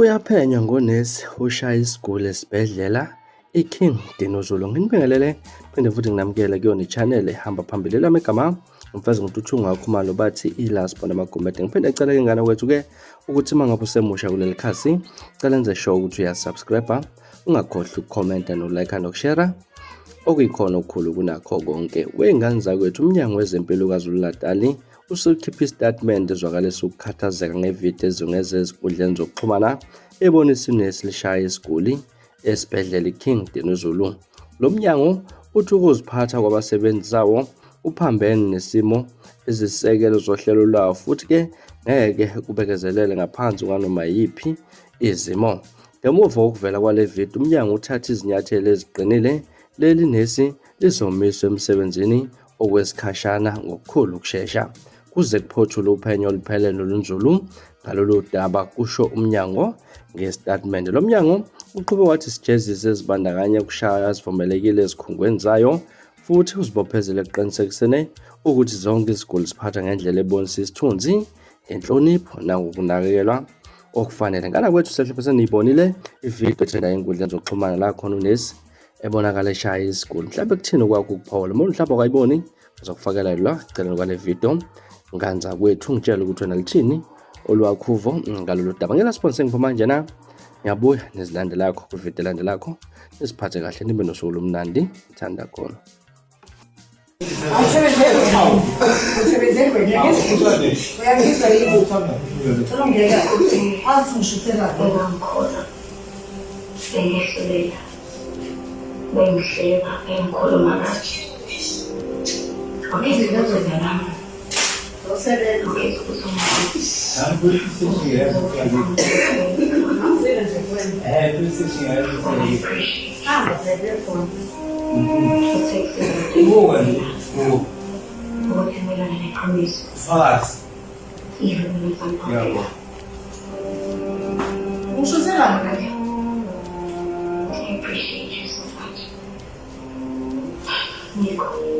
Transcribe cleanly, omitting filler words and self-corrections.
Kuyaphenywa ngonesi oshaya isiguli esibhedlela iKing Dinuzulu. Nginibingelele phinde futhi nginamukele kuyona i-channel ehamba phambili lami igama umfezi ngituthunga wakhumalo bathi iLaspo namagumede. Ngiphinde ngicela ingane wethu-ke ukuthi mangabe usemusha kuleli khasi cela enze sure ukuthi uyasubscribe, ungakhohlwa ukukhomenta no-like nokushare okuyikhona okukhulu kunakho konke. Wey'ngane zakwethu, umnyango wezempilo KwaZulu-Natal usukhipha istatement ezwakalisa ukukhathazeka ngevidiyo ezungeze ezinkundleni zokuxhumana ebonisa inesi lishaya isiguli esibhedlela iKing Dinuzulu. Lo mnyango uthi ukuziphatha kwabasebenzi zawo uphambene nesimo ezisisekelo zohlelo lwawo, futhi-ke ngeke kubekezelele ngaphansi kwanoma yiphi izimo. Ngemuva kokuvela kwale vidiyo, umnyango uthatha izinyathelo eziqinile. Leli nesi lizomiswa emsebenzini okwesikhashana ngokukhulu ukushesha kuze kuphothule uphenyo oluphelele nolunzulu ngalolu daba, kusho umnyango ngestatement. Lo mnyango uqhube wathi isijezisi ezibandakanya ukushaya zivumelekile ezikhungweni zayo, futhi uzibophezele ekuqinisekiseni ukuthi zonke iziguli ziphathwa ngendlela ebonisa isithunzi, inhlonipho nangokunakekelwa okufanele. Ngana kwethu sehlophe seniyibonile ividiyo ethenda ey'nkundleni zokuxhumana la khona unesi ebonakala eshaya isiguli. Mhlawumbe kuthini kwakho ukuphawula? Uma mhlawumbe akayiboni ngizokufakela la eceleni kwale video. Nganza kwethu ngitshela ukuthi wena lithini olwakhuvo ngalolu daba. Ngelasponsor ngipho manje na ngiyabuya nezilandelakho kwividiyo elandelakho. Nisiphathe kahle, nibe nosuku olumnandi. Ngithanda khona. Bengihleka engikhuluma kathi akuzizazwenana Nico.